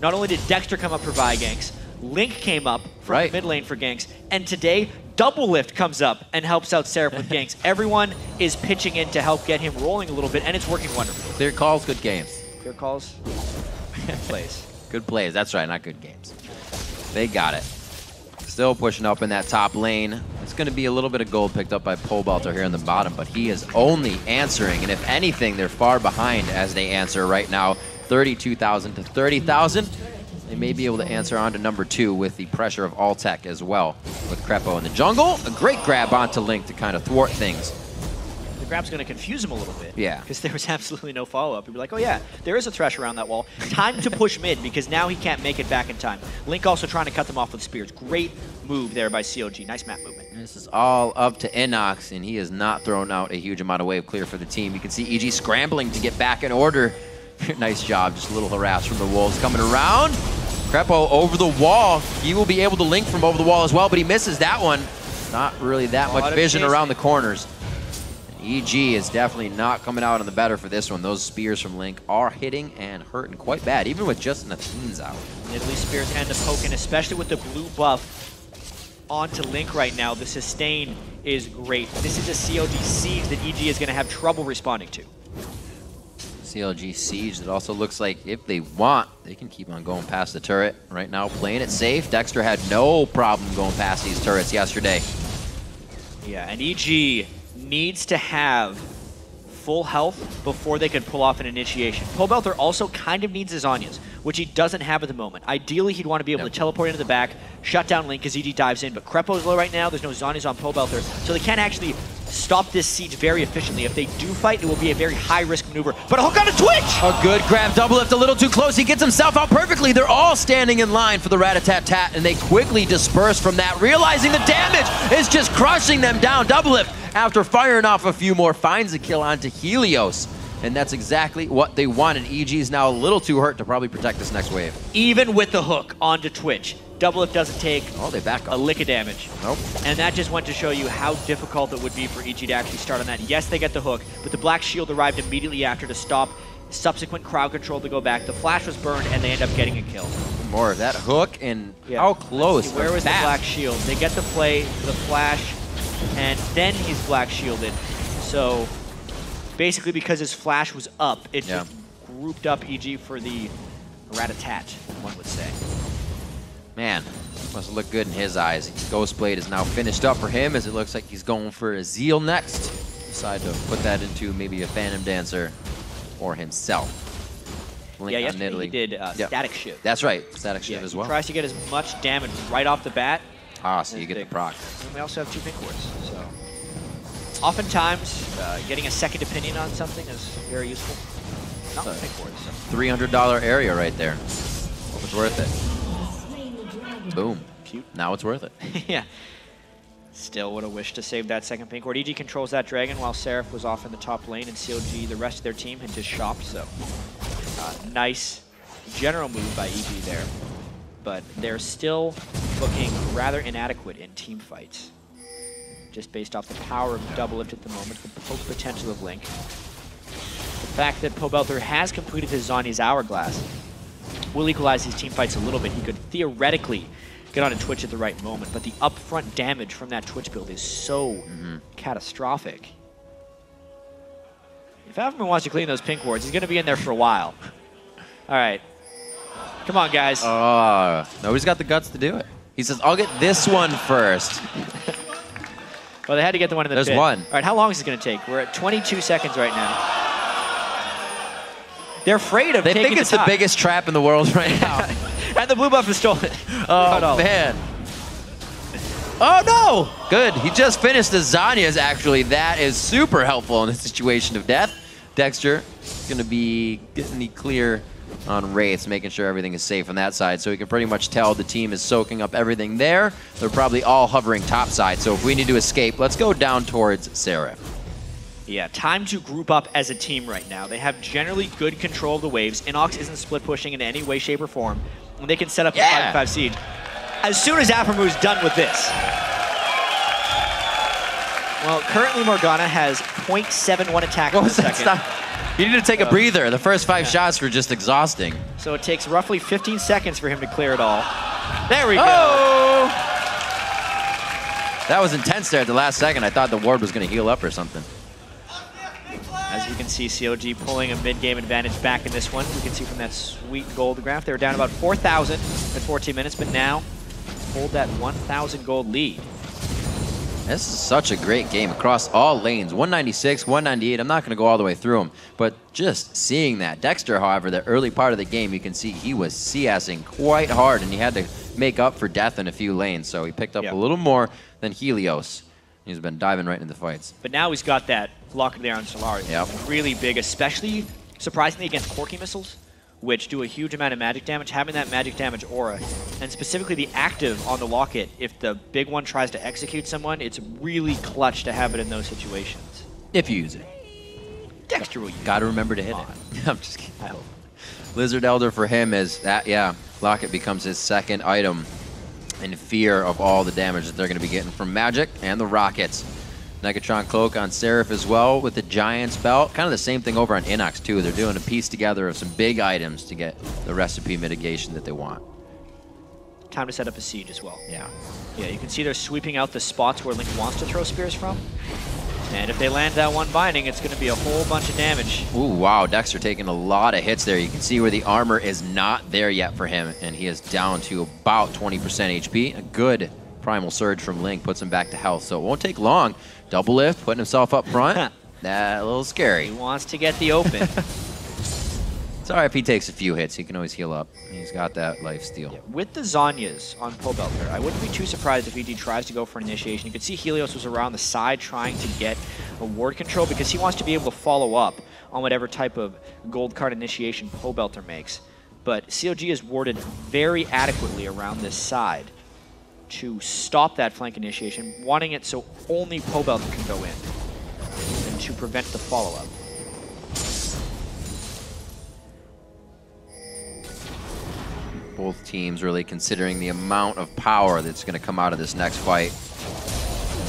not only did Dexter come up for Vi ganks, Link came up from the mid lane for ganks, and today, Doublelift comes up and helps out Seraph with ganks. Everyone is pitching in to help get him rolling a little bit, and it's working wonderfully. Clear calls, good games. Clear calls, good plays. Good plays, that's right, not good games. They got it. Still pushing up in that top lane. It's going to be a little bit of gold picked up by Pobelter here in the bottom, but he is only answering, and if anything, they're far behind as they answer right now. 32,000 to 30,000. They may be able to answer on to number 2 with the pressure of Altec as well. With Krepo in the jungle, a great grab onto Link to kind of thwart things. The grab's going to confuse him a little bit. Yeah. Because there was absolutely no follow-up. He'd be like, oh yeah, there is a Thresh around that wall. Time to push mid, because now he can't make it back in time. Link also trying to cut them off with spears. Great move there by CLG. Nice map movement. This is all up to InnoX, and he has not thrown out a huge amount of wave clear for the team. You can see EG scrambling to get back in order. Nice job, just a little harass from the wolves coming around. Krepo over the wall. He will be able to link from over the wall as well, but he misses that one. Not really that much vision around the corners. EG is definitely not coming out on the better for this one. Those spears from Link are hitting and hurting quite bad, even with just Nathan's out. Nidalee spears and the poke, and especially with the blue buff onto Link right now, the sustain is great. This is a CLG siege that EG is going to have trouble responding to. CLG siege that also looks like if they want, they can keep on going past the turret. Right now, playing it safe. Dexter had no problem going past these turrets yesterday. Yeah, and EG needs to have full health before they can pull off an initiation. Pobelter also kind of needs his Zhonya's, which he doesn't have at the moment. Ideally, he'd want to be able to teleport into the back, shut down Link as EG dives in, but Krepo's low right now. There's no Zhonya's on Pobelter, so they can't actually stop this siege very efficiently. If they do fight, it will be a very high-risk maneuver. But a hook on a Twitch! A good grab. Doublelift a little too close. He gets himself out perfectly. They're all standing in line for the rat-a-tat-tat, and they quickly disperse from that, realizing the damage is just crushing them down. Doublelift, after firing off a few more, finds a kill onto Helios. And that's exactly what they wanted. EG is now a little too hurt to probably protect this next wave. Even with the hook onto Twitch, Doublelift doesn't take they back up. A lick of damage. Nope. And that just went to show you how difficult it would be for EG to actually start on that. Yes, they get the hook, but the black shield arrived immediately after to stop subsequent crowd control to go back. The flash was burned, and they end up getting a kill. More of that hook, and how close. Where was the black shield? They get the play, the flash, and then he's black shielded. So basically, because his flash was up, it just grouped up EG for the rat-a-tat, one would say. Man, must look good in his eyes. Ghostblade is now finished up for him, as it looks like he's going for a Zeal next. Decide to put that into maybe a Phantom Dancer or himself. Blink yesterday he did Static Shiv. That's right, Static Shiv as well. He tries to get as much damage right off the bat. So you get the proc. And we also have 2 pink wards, so oftentimes getting a second opinion on something is very useful. Not with pink wards. $300 area right there. was worth it. Boom. Cute. Now it's worth it. Yeah. Still would have wished to save that second pink ward. EG controls that dragon while Seraph was off in the top lane, and CLG, the rest of their team, had just shopped. So nice general move by EG there. But they're still looking rather inadequate in team fights. Just based off the power of Doublelift at the moment, the poke potential of Link. The fact that Pobelter has completed his Zhonya's Hourglass will equalize his team fights a little bit. He could theoretically get onto Twitch at the right moment, but the upfront damage from that Twitch build is so catastrophic. If Aphromoo wants to clean those pink wards, he's going to be in there for a while. All right. Come on, guys. Nobody's got the guts to do it. He says, I'll get this one first. Well, they had to get the one in the pit. There's one. All right, how long is it going to take? We're at 22 seconds right now. They're afraid of taking They think it's the biggest trap in the world right now. And the blue buff is stolen. Oh, man. Oh, no! Good. He just finished the Zhonya's, actually. That is super helpful in the situation of death. Dexter is going to be getting the clear on Wraiths, making sure everything is safe on that side. So we can pretty much tell the team is soaking up everything there. They're probably all hovering top side. So if we need to escape, let's go down towards Seraph. Yeah, time to group up as a team right now. They have generally good control of the waves. InnoX isn't split pushing in any way, shape, or form. And they can set up a 5-5 seed. As soon as Aphromoo done with this. Well, currently Morgana has 0.71 attack per second. You need to take a breather. The first 5 shots were just exhausting. So it takes roughly 15 seconds for him to clear it all. There we go. That was intense there at the last second. I thought the ward was going to heal up or something. As you can see, CLG pulling a mid-game advantage back in this one. You can see from that sweet gold graph, they were down about 4,000 at 14 minutes, but now hold that 1,000 gold lead. This is such a great game across all lanes. 196, 198. I'm not going to go all the way through them, but just seeing that. Dexter, however, the early part of the game, you can see he was CSing quite hard, and he had to make up for death in a few lanes, so he picked up a little more than Helios. He's been diving right into the fights. But now he's got that lock there on Solari. Yep. Really big, especially, surprisingly, against Corki missiles, which do a huge amount of magic damage. Having that magic damage aura, and specifically the active on the locket, if the big one tries to execute someone, it's really clutch to have it in those situations. If you use it. Dexter will use it. Gotta remember to hit it. I'm just kidding. I hope. Lizard Elder for him is that, locket becomes his second item in fear of all the damage that they're going to be getting from magic and the rockets. Negatron Cloak on Seraph as well with the Giant's Belt. Kind of the same thing over on InnoX too. They're doing a piece together of some big items to get the recipe mitigation that they want. Time to set up a siege as well. Yeah. Yeah, you can see they're sweeping out the spots where Link wants to throw spears from. And if they land that one binding, it's going to be a whole bunch of damage. Ooh, wow. Dexter taking a lot of hits there. You can see where the armor is not there yet for him, and he is down to about 20% HP. A good Primal Surge from Link puts him back to health, so it won't take long. Doublelift, putting himself up front. That a little scary. He wants to get the open. Sorry if he takes a few hits. He can always heal up. He's got that life steal. Yeah, with the Zhonya's on Pobelter, I wouldn't be too surprised if EG tries to go for an initiation. You could see Helios was around the side trying to get a ward control because he wants to be able to follow up on whatever type of gold card initiation Pobelter makes. But CLG is warded very adequately around this side to stop that flank initiation, wanting it so only Pobelter can go in and to prevent the follow-up. Both teams really considering the amount of power that's going to come out of this next fight.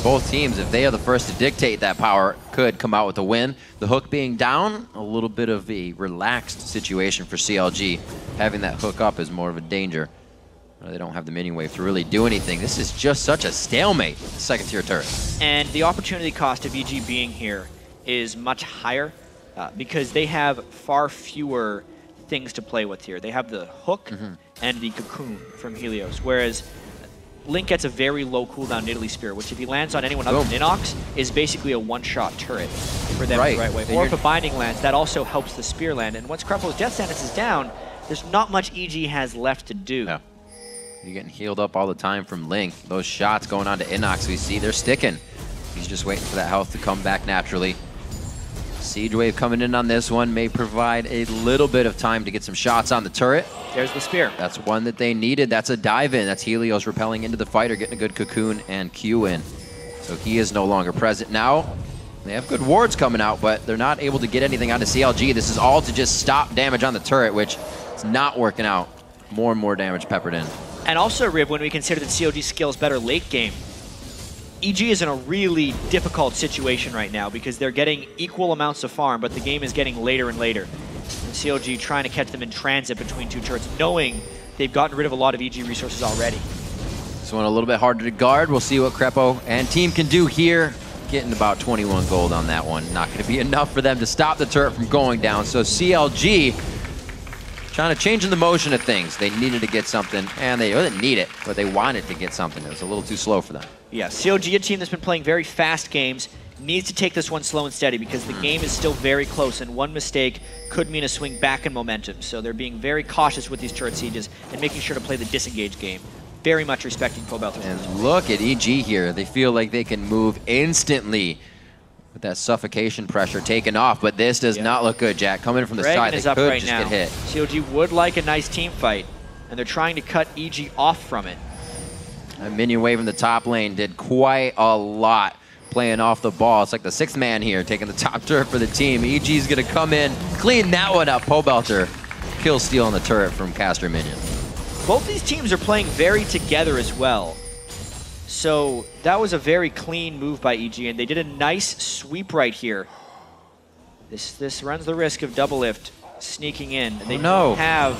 Both teams, if they are the first to dictate that power, could come out with a win. The hook being down, a little bit of a relaxed situation for CLG. Having that hook up is more of a danger. They don't have the minion wave to really do anything. This is just such a stalemate, second tier turret. And the opportunity cost of EG being here is much higher because they have far fewer things to play with here. They have the hook and the cocoon from Helios, whereas Link gets a very low cooldown Nidalee Spear, which if he lands on anyone other than InnoX, is basically a one-shot turret for them the right way. Or if a binding lands, that also helps the spear land. And once Krepo's death sentence is down, there's not much EG has left to do. Yeah. You're getting healed up all the time from Link. Those shots going on to InnoX, we see they're sticking. He's just waiting for that health to come back naturally. Siege Wave coming in on this one may provide a little bit of time to get some shots on the turret. There's the spear. That's one that they needed. That's a dive in. That's Helios repelling into the fighter, getting a good cocoon and Q in. So he is no longer present now. They have good wards coming out, but they're not able to get anything onto CLG. This is all to just stop damage on the turret, which is not working out. More and more damage peppered in. And also, Rib, when we consider that CLG scales better late game, EG is in a really difficult situation right now because they're getting equal amounts of farm, but the game is getting later and later. And CLG trying to catch them in transit between two turrets, knowing they've gotten rid of a lot of EG resources already. This one a little bit harder to guard. We'll see what Krepo and team can do here. Getting about 21 gold on that one. Not going to be enough for them to stop the turret from going down. So CLG trying to change in the motion of things. They needed to get something, and they didn't need it, but they wanted to get something. It was a little too slow for them. Yeah, CLG, a team that's been playing very fast games, needs to take this one slow and steady because the game is still very close, and one mistake could mean a swing back in momentum. So they're being very cautious with these turret sieges and making sure to play the disengage game. Very much respecting Pobelter. And look at EG here. They feel like they can move instantly with that suffocation pressure taken off, but this does not look good, Jack. Coming from the side, they could just get hit. CLG would like a nice team fight, and they're trying to cut EG off from it. A minion wave in the top lane did quite a lot playing off the ball. It's like the sixth man here taking the top turret for the team. EG's gonna come in, clean that one up. Pobelter kill steal on the turret from caster minion. Both these teams are playing very together as well. So that was a very clean move by EG, and they did a nice sweep right here. This runs the risk of Doublelift sneaking in. They don't have...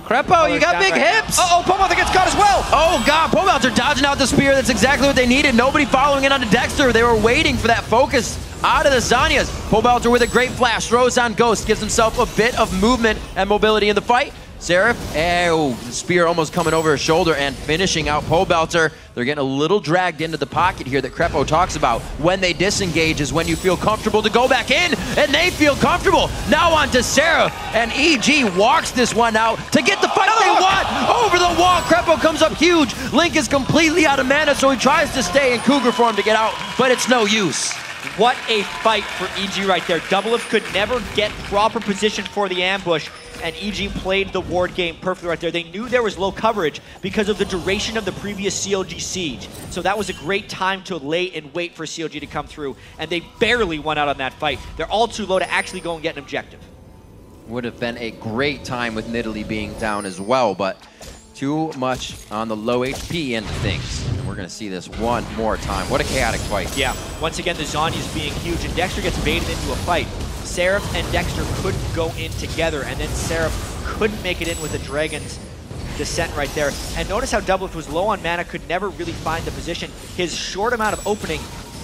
Krepo, you got big hips! Uh-oh, Pobelter gets caught as well! Oh god, Pobelter dodging out the spear. That's exactly what they needed. Nobody following in onto Dexter. They were waiting for that focus out of the Zanyas. Pobelter with a great flash, throws on Ghost, gives himself a bit of movement and mobility in the fight. Seraph, the spear almost coming over his shoulder and finishing out Pobelter. They're getting a little dragged into the pocket here that Krepo talks about. When they disengage is when you feel comfortable to go back in, and they feel comfortable. Now on to Seraph, and EG walks this one out to get the fight they want. Over the wall, Krepo comes up huge. Link is completely out of mana, so he tries to stay in Cougar form to get out, but it's no use. What a fight for EG right there. Doublelift could never get proper position for the ambush, and EG played the ward game perfectly right there. They knew there was low coverage because of the duration of the previous CLG siege. So that was a great time to lay and wait for CLG to come through, and they barely won out on that fight. They're all too low to actually go and get an objective. Would have been a great time with Nidalee being down as well, but too much on the low HP end of things. And we're going to see this one more time. What a chaotic fight. Yeah, once again, the Zanyas being huge, and Dexter gets baited into a fight. Seraph and Dexter couldn't go in together, and then Seraph couldn't make it in with the Dragon's descent right there. And notice how Doublelift was low on mana, could never really find the position. His short amount of opening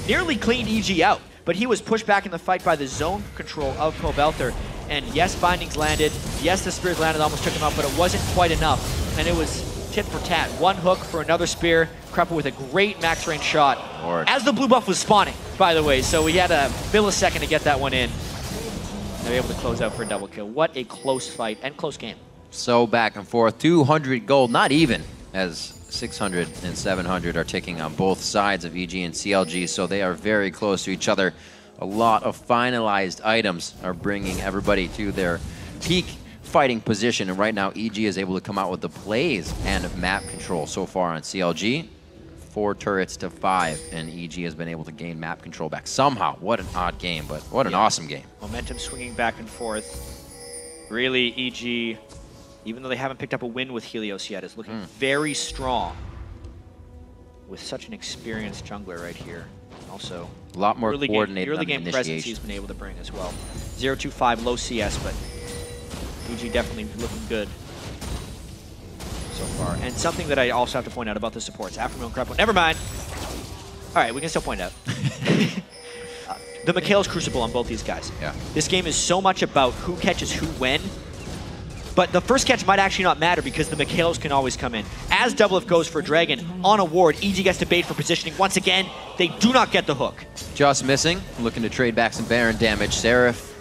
nearly cleaned EG out, but he was pushed back in the fight by the zone control of Pobelter. And yes, bindings landed. Yes, the spears landed, almost took him out, but it wasn't quite enough. And it was tit for tat. One hook for another spear. Krepo with a great max range shot. As the blue buff was spawning, by the way, so we had a millisecond to get that one in. They were able to close out for a double kill. What a close fight and close game. So back and forth, 200 gold, not even, as 600 and 700 are ticking on both sides of EG and CLG, so they are very close to each other. A lot of finalized items are bringing everybody to their peak fighting position, and right now EG is able to come out with the plays and map control so far on CLG. 4 turrets to 5, and EG has been able to gain map control back somehow. What an odd game, but what an awesome game. Momentum swinging back and forth. Really, EG, even though they haven't picked up a win with Helios yet, is looking very strong with such an experienced jungler right here. Also, a lot more coordinated early game presence he's been able to bring as well. 0-2-5, low CS, but EG definitely looking good so far. And something that I also have to point out about the supports, Aphromoo and Krepo. Never mind. All right, we can still point out. The Mikhail's Crucible on both these guys. Yeah. This game is so much about who catches who when, but the first catch might actually not matter because the Mikhails can always come in. As Doublelift goes for Dragon on a ward, EG gets to bait for positioning. Once again, they do not get the hook. Just missing, looking to trade back some Baron damage. Seraph,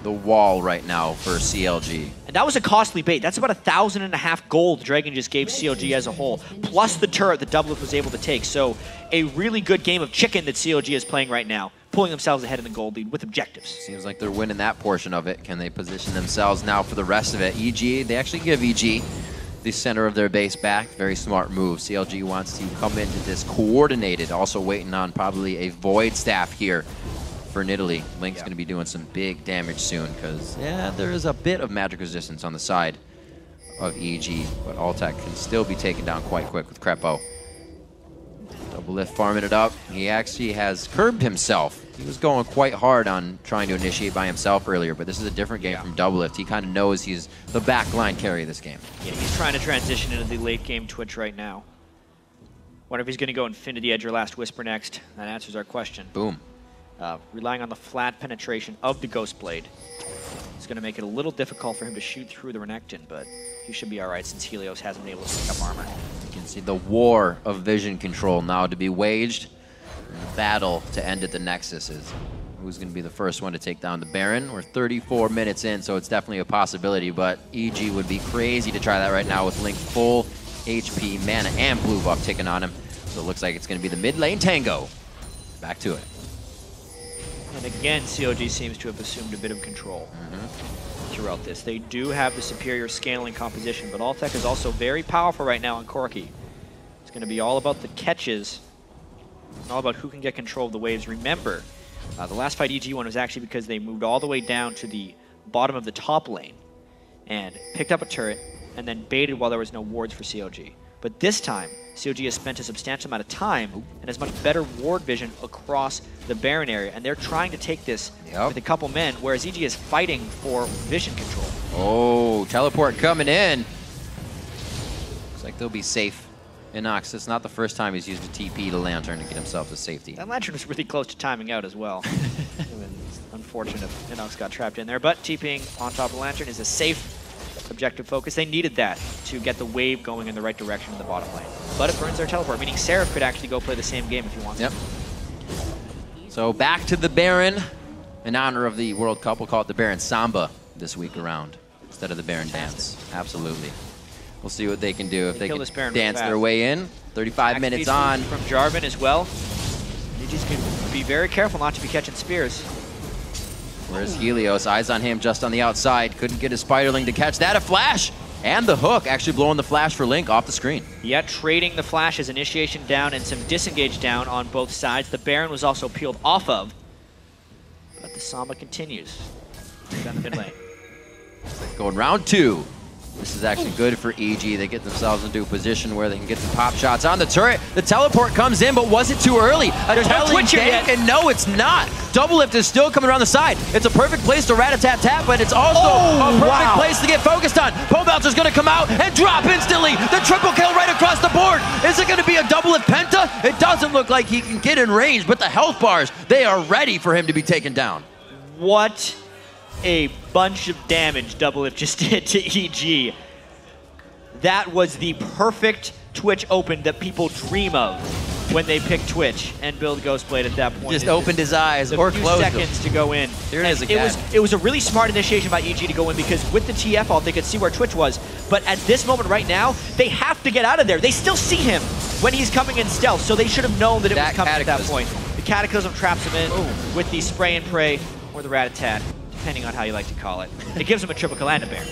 the wall right now for CLG. And that was a costly bait. That's about 1,500 gold Dragon just gave CLG as a whole, plus the turret that Doublelift was able to take. So a really good game of chicken that CLG is playing right now. pulling themselves ahead in the gold lead with objectives. Seems like they're winning that portion of it. Can they position themselves now for the rest of it? EG, they actually give EG the center of their base back. Very smart move. CLG wants to come into this coordinated, also waiting on probably a Void Staff here for Nidalee. Link's going to be doing some big damage soon because, yeah, there is a bit of magic resistance on the side of EG, but Altec can still be taken down quite quick with Krepo. Doublelift farming it up. He actually has curbed himself. He was going quite hard on trying to initiate by himself earlier, but this is a different game from Doublelift. He kind of knows he's the backline carry of this game. Yeah, he's trying to transition into the late game Twitch right now. Wonder if he's going to go Infinity Edge or Last Whisper next. That answers our question. Boom. Relying on the flat penetration of the Ghost Blade. It's going to make it a little difficult for him to shoot through the Renekton, but he should be all right since Helios hasn't been able to pick up armor. You can see the war of vision control now to be waged. The battle to end at the Nexus is who's going to be the first one to take down the Baron. We're 34 minutes in, so it's definitely a possibility, but EG would be crazy to try that right now with Link full HP, mana, and blue buff taking on him. So it looks like it's going to be the mid lane tango. Back to it. And again, CLG seems to have assumed a bit of control throughout this. They do have the superior scaling composition, but Altec is also very powerful right now on Corki. It's going to be all about the catches, and all about who can get control of the waves. Remember, the last fight EG won was actually because they moved all the way down to the bottom of the top lane and picked up a turret and then baited while there was no wards for CLG. But this time, CLG has spent a substantial amount of time and has much better ward vision across the Baron area, and they're trying to take this with a couple men, whereas EG is fighting for vision control. Oh, teleport coming in. Looks like they'll be safe. InnoX, it's not the first time he's used a TP to Lantern to get himself to safety. That Lantern was really close to timing out as well. It's unfortunate if InnoX got trapped in there, but TPing on top of the Lantern is a safe objective focus. They needed that to get the wave going in the right direction in the bottom lane. But it burns their teleport, meaning Seraph could actually go play the same game if he wants to. So back to the Baron. In honor of the World Cup, we'll call it the Baron Samba this week around instead of the Baron Dance. Absolutely. We'll see what they can do if they can dance their way in. 35 minutes on. From Jarvan as well. You just can be very careful not to be catching spears. Where's Helios? Eyes on him just on the outside. Couldn't get his Spiderling to catch that. A flash! And the hook actually blowing the flash for Link off the screen. Yeah, trading the flashes, initiation down and some disengage down on both sides. The Baron was also peeled off of. But the Samba continues down the mid lane. Going round two. This is actually good for EG. They get themselves into a position where they can get some pop shots on the turret. The teleport comes in, but was it too early? There's no Twitch yet. And no, it's not. Doublelift is still coming around the side. It's a perfect place to rat-a-tat-tat, but it's also a perfect place to get focused on. Pobelter's going to come out and drop instantly. The triple kill right across the board. Is it going to be a Doublelift penta? It doesn't look like he can get in range, but the health bars, they are ready for him to be taken down. What a bunch of damage Doublelift just did to EG. That was the perfect Twitch open that people dream of when they pick Twitch and build Ghostblade at that point. Just opened his eyes or closed them. Seconds to go in. There it is again. It was a really smart initiation by EG to go in because with the TF ult, they could see where Twitch was. But at this moment right now, they have to get out of there. They still see him when he's coming in stealth, so they should have known that it was coming at that point. The Cataclysm traps him in with the spray and pray or the rat-a-tat, depending on how you like to call it. It gives him a triple kill and a Baron.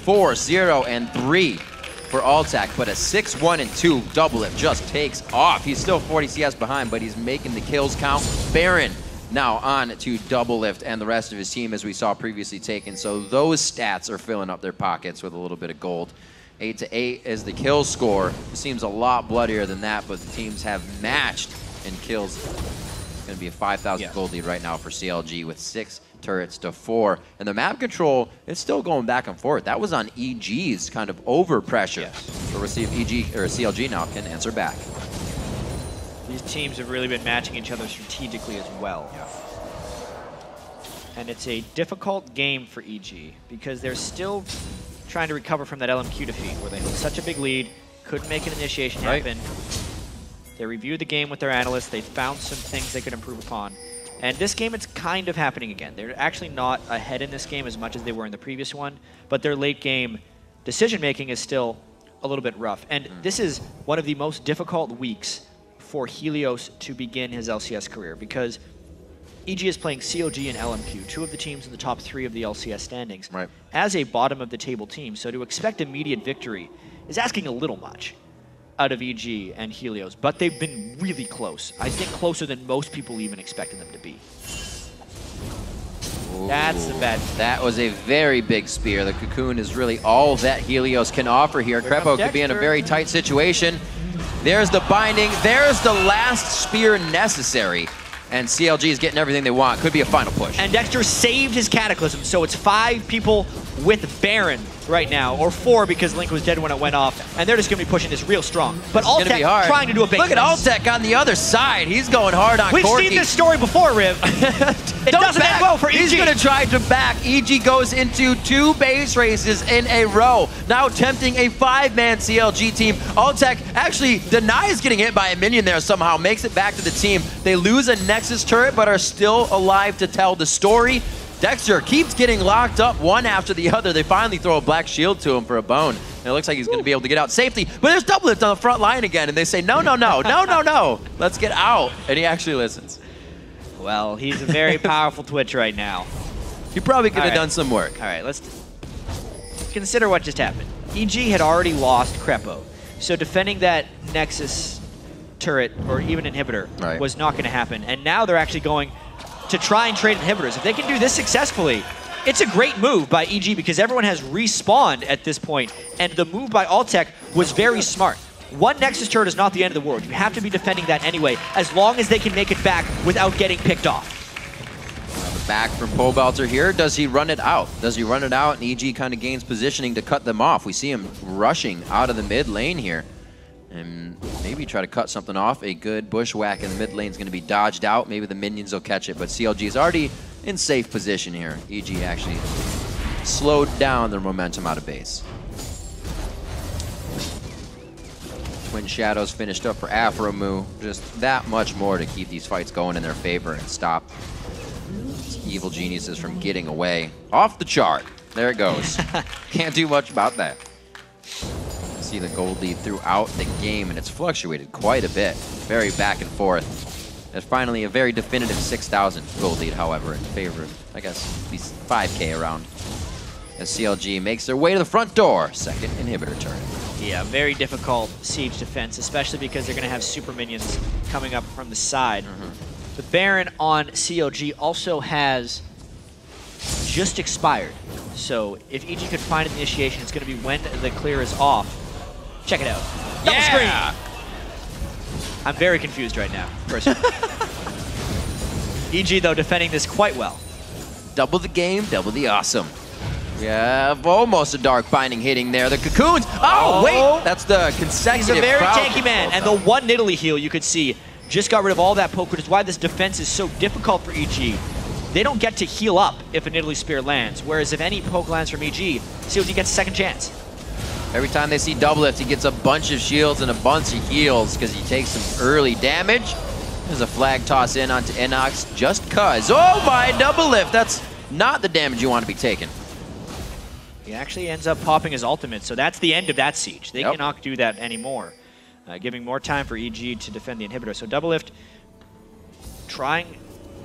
4, 0, and 3 for Altec, but a 6, 1, and 2 Doublelift just takes off. He's still 40 CS behind, but he's making the kills count. Baron now on to Doublelift and the rest of his team, as we saw previously taken. So those stats are filling up their pockets with a little bit of gold. 8 to 8 is the kill score. It seems a lot bloodier than that, but the teams have matched in kills. It's going to be a 5,000 gold lead right now for CLG with 6 turrets to 4. And the map control, it's still going back and forth. That was on EG's kind of over pressure. So we'll see if EG or CLG now can answer back. These teams have really been matching each other strategically as well. And it's a difficult game for EG because they're still trying to recover from that LMQ defeat where they had such a big lead, couldn't make an initiation happen. They reviewed the game with their analysts. They found some things they could improve upon. And this game, it's kind of happening again. They're actually not ahead in this game as much as they were in the previous one, but their late game decision-making is still a little bit rough. And this is one of the most difficult weeks for Helios to begin his LCS career because EG is playing CLG and LMQ, two of the teams in the top 3 of the LCS standings, Right. as a bottom-of-the-table team. So to expect immediate victory is asking a little much out of EG and Helios, but they've been really close. I think closer than most people even expected them to be. Ooh, that's the bad. That was a very big spear. The cocoon is really all that Helios can offer here. Krepo could be in a very tight situation. There's the binding. There's the last spear necessary. And CLG is getting everything they want. Could be a final push. And Dexter saved his Cataclysm, so it's 5 people with Baron right now, or 4 because Link was dead when it went off, and they're just going to be pushing this real strong. But Altec trying to do a big Look at Altec on the other side. He's going hard on We've Corki. seen this story before, Riv. It doesn't end well for EG. He's going to try to back. EG goes into 2 base races in a row, now tempting a 5-man CLG team. Altec actually denies getting hit by a minion there somehow, makes it back to the team. They lose a Nexus turret, but are still alive to tell the story. Dexter keeps getting locked up one after the other. They finally throw a black shield to him for a bone. And it looks like he's going to be able to get out safely. But there's Doublelift on the front line again, and they say, no, no, no, no, no, no. Let's get out. And he actually listens. Well, he's a very powerful Twitch right now. He probably could have done some work. All right, let's consider what just happened. EG had already lost Krepo, so defending that Nexus turret or even inhibitor was not going to happen. And now they're actually going to try and trade inhibitors. If they can do this successfully, it's a great move by EG because everyone has respawned at this point, and the move by Altec was very smart. One Nexus turret is not the end of the world. You have to be defending that anyway, as long as they can make it back without getting picked off. Back from Pobelter here. Does he run it out? Does he run it out and EG kind of gains positioning to cut them off? We see him rushing out of the mid lane here. And maybe try to cut something off. A good bushwhack in the mid lane is going to be dodged out. Maybe the minions will catch it, but CLG is already in safe position here. EG actually slowed down their momentum out of base. Twin Shadows finished up for Aphromoo. Just that much more to keep these fights going in their favor and stop these evil geniuses from getting away. Off the chart. There it goes. Can't do much about that. See the gold lead throughout the game, and it's fluctuated quite a bit. Very back and forth. There's finally a very definitive 6,000 gold lead, however, in favor of, I guess, these 5K around. As CLG makes their way to the front door. Second inhibitor turret. Yeah, very difficult siege defense, especially because they're going to have super minions coming up from the side. The Baron on CLG also has just expired. So if EG could find an initiation, it's going to be when the clear is off. Check it out. Double screen. I'm very confused right now, personally. EG, though, defending this quite well. Double the game, double the awesome. We have almost a dark binding hitting there. The cocoons. Oh, wait. That's the consecutive. He's a very tanky man. And the one Nidalee heal you could see just got rid of all that poke, which is why this defense is so difficult for EG. They don't get to heal up if a Nidalee Spear lands, whereas if any poke lands from EG, CLG gets a second chance. Every time they see Doublelift, he gets a bunch of shields and a bunch of heals because he takes some early damage. There's a flag toss in onto InnoX just cuz. Oh my, Doublelift! That's not the damage you want to be taking. He actually ends up popping his ultimate, so that's the end of that siege. They cannot do that anymore, giving more time for EG to defend the inhibitor. So Doublelift trying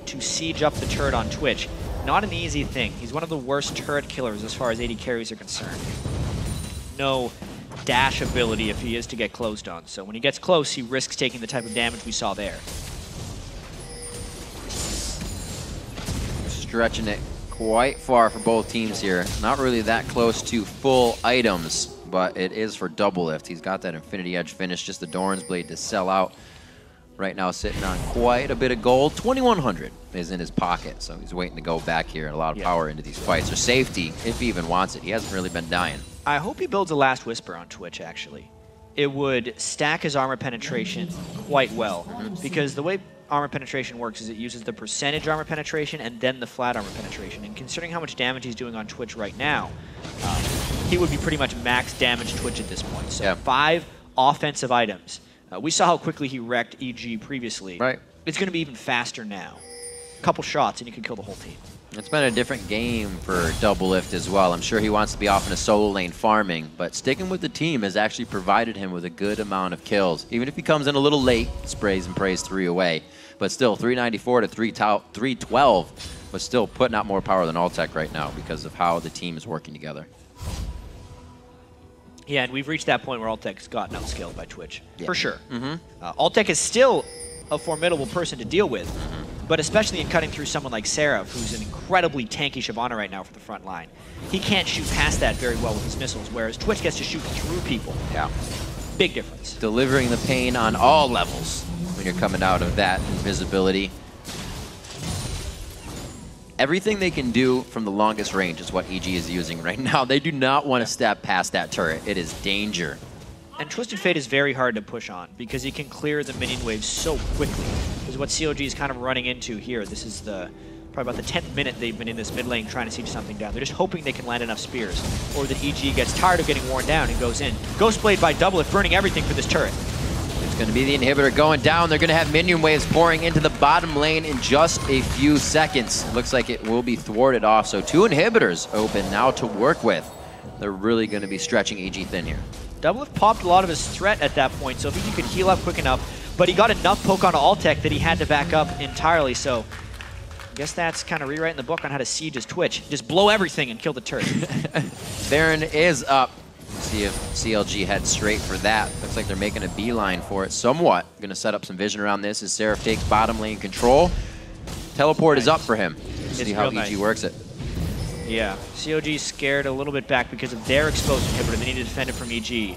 to siege up the turret on Twitch. Not an easy thing. He's one of the worst turret killers as far as AD carries are concerned. No dash ability if he is to get closed on. So when he gets close, he risks taking the type of damage we saw there. Stretching it quite far for both teams here. Not really that close to full items, but it is for Doublelift. He's got that Infinity Edge finish, just the Doran's Blade to sell out. Right now sitting on quite a bit of gold. 2,100 is in his pocket, so he's waiting to go back here and a lot of power into these fights. Or safety, if he even wants it. He hasn't really been dying. I hope he builds a Last Whisper on Twitch, actually. It would stack his armor penetration quite well, because the way armor penetration works is it uses the percentage armor penetration and then the flat armor penetration. And considering how much damage he's doing on Twitch right now, he would be pretty much max damage Twitch at this point. So 5 offensive items. We saw how quickly he wrecked EG previously. Right. It's going to be even faster now. A couple shots and you can kill the whole team. It's been a different game for Doublelift as well. I'm sure he wants to be off in a solo lane farming, but sticking with the team has actually provided him with a good amount of kills. Even if he comes in a little late, sprays and prays 3 away. but still 394 to 312 was still putting out more power than Altec right now because of how the team is working together. Yeah, and we've reached that point where Altec's gotten outscaled by Twitch, for sure. Mm-hmm. Altec is still a formidable person to deal with, but especially in cutting through someone like Seraph, who's an incredibly tanky Shyvana right now for the front line. He can't shoot past that very well with his missiles, whereas Twitch gets to shoot through people. Yeah. Big difference. Delivering the pain on all levels when you're coming out of that invisibility. Everything they can do from the longest range is what EG is using right now. They do not want to step past that turret. It is danger. And Twisted Fate is very hard to push on because he can clear the minion waves so quickly. This is what CLG is kind of running into here. This is probably about the 10th minute they've been in this mid lane trying to siege something down. They're just hoping they can land enough spears, or that EG gets tired of getting worn down and goes in. Ghostblade by Doublelift burning everything for this turret. It's going to be the inhibitor going down. They're going to have minion waves pouring into the bottom lane in just a few seconds. Looks like it will be thwarted off, so 2 inhibitors open now to work with. They're really going to be stretching EG thin here. Doublelift popped a lot of his threat at that point, so if he could heal up quick enough, but he got enough poke on Altec that he had to back up entirely, so I guess that's kind of rewriting the book on how to siege his Twitch. Just blow everything and kill the turret. Baron is up. See if CLG heads straight for that. Looks like they're making a beeline for it somewhat. Going to set up some vision around this as Seraph takes bottom lane control. Teleport is up for him. See how EG works it. Yeah, CLG scared a little bit back because of their exposed inhibitor. They need to defend it from EG.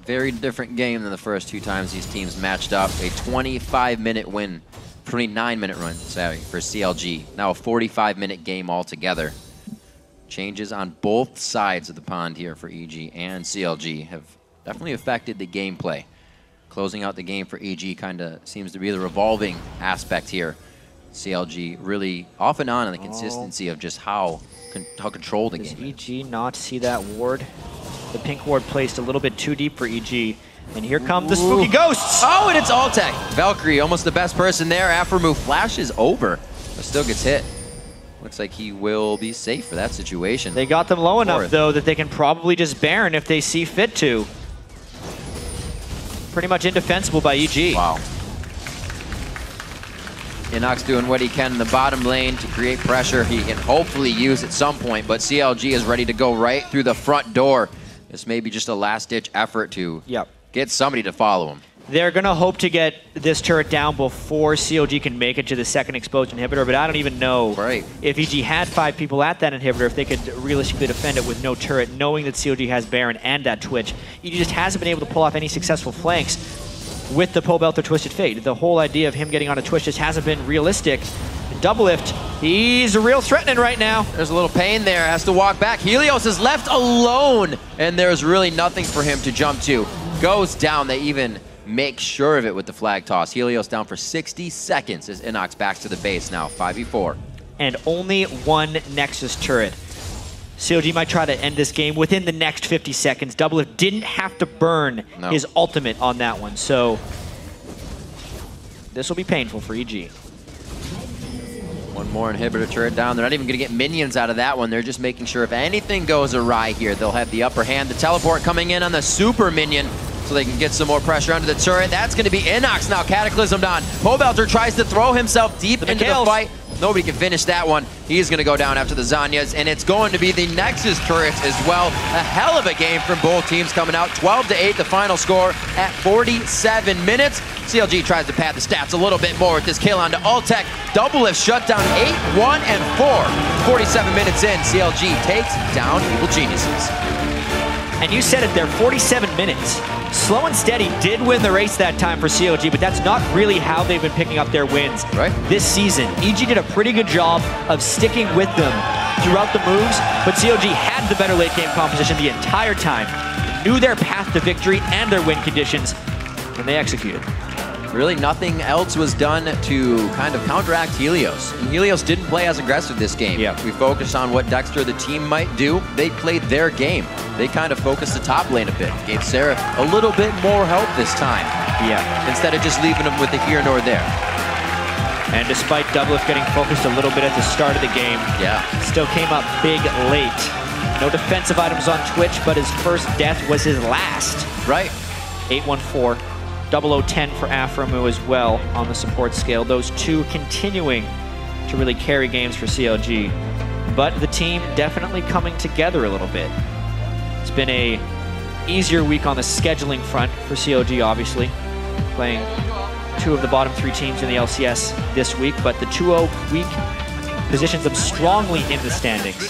Very different game than the first 2 times these teams matched up. A 25-minute win, 29-minute run, sorry, for CLG. Now a 45-minute game altogether. Changes on both sides of the pond here for EG and CLG have definitely affected the gameplay. Closing out the game for EG kind of seems to be the revolving aspect here. CLG really off and on the consistency of just how controlled the game is. EG not see that ward? The pink ward placed a little bit too deep for EG. And here come the spooky ghosts! Oh, and it's Altec. Valkyrie, almost the best person there. Aphromoo flashes over, but still gets hit. Looks like he will be safe for that situation. They got them low enough, though, that they can probably just Baron if they see fit to. Pretty much indefensible by EG. Wow. InnoX doing what he can in the bottom lane to create pressure he can hopefully use at some point, but CLG is ready to go right through the front door. This may be just a last-ditch effort to get somebody to follow him. They're going to hope to get this turret down before CLG can make it to the second exposed inhibitor, but I don't even know if EG had 5 people at that inhibitor, if they could realistically defend it with no turret, knowing that CLG has Baron and that Twitch. EG just hasn't been able to pull off any successful flanks with the Pobelter Twisted Fate. The whole idea of him getting on a Twitch just hasn't been realistic. Doublelift, he's real threatening right now. There's a little pain there, has to walk back. Helios is left alone, and there's really nothing for him to jump to. Goes down, they even make sure of it with the flag toss. Helios down for 60 seconds as InnoX backs to the base now, 5v4. And only 1 Nexus turret. CLG might try to end this game within the next 50 seconds. Doublelift didn't have to burn his ultimate on that one, so this will be painful for EG. 1 more inhibitor turret down. They're not even going to get minions out of that one. They're just making sure if anything goes awry here, they'll have the upper hand. The teleport coming in on the super minion so they can get some more pressure under the turret. That's going to be InnoX now, cataclysmed on. Pobelter tries to throw himself deep into the fight. Nobody can finish that one. He's going to go down after the Zanyas, and it's going to be the Nexus turrets as well. A hell of a game from both teams coming out. 12-8, the final score at 47 minutes. CLG tries to pad the stats a little bit more with this kill onto Altec. Doublelift shut down 8, 1, and 4. 47 minutes in, CLG takes down Evil Geniuses. And you said it there, 47 minutes. Slow and steady did win the race that time for CLG, but that's not really how they've been picking up their wins this season. EG did a pretty good job of sticking with them throughout the moves, but CLG had the better late game composition the entire time, knew their path to victory and their win conditions, and they executed. Really nothing else was done to kind of counteract Helios. And Helios didn't play as aggressive this game. We focused on what Dexter, the team, might do. They played their game. They kind of focused the top lane a bit. Gave Seraph a little bit more help this time. Instead of just leaving him with the here nor there. And despite Doublelift getting focused a little bit at the start of the game, still came up big late. No defensive items on Twitch, but his first death was his last. 8-1-4. 0010 for Aphromoo as well on the support scale. Those two continuing to really carry games for CLG. But the team definitely coming together a little bit. It's been a easier week on the scheduling front for CLG, obviously, playing two of the bottom three teams in the LCS this week, but the 2-0 week positions them strongly in the standings.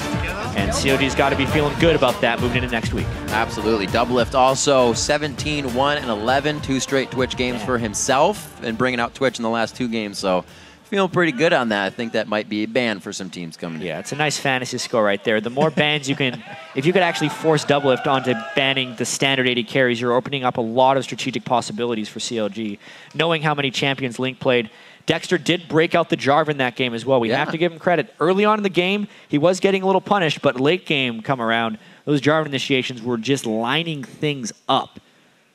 And CLG's got to be feeling good about that moving into next week. Absolutely. Doublelift also 17, 1, and 11. 2 straight Twitch games for himself and bringing out Twitch in the last 2 games. So feeling pretty good on that. I think that might be a ban for some teams coming in. Yeah, it's a nice fantasy score right there. The more bans you can, if you could actually force Doublelift onto banning the standard AD carries, you're opening up a lot of strategic possibilities for CLG. Knowing how many champions Link played, Dexter did break out the Jarvan that game as well. We have to give him credit. Early on in the game, he was getting a little punished, but late game come around, those Jarvan initiations were just lining things up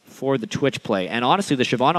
for the Twitch play. And honestly, the Shyvana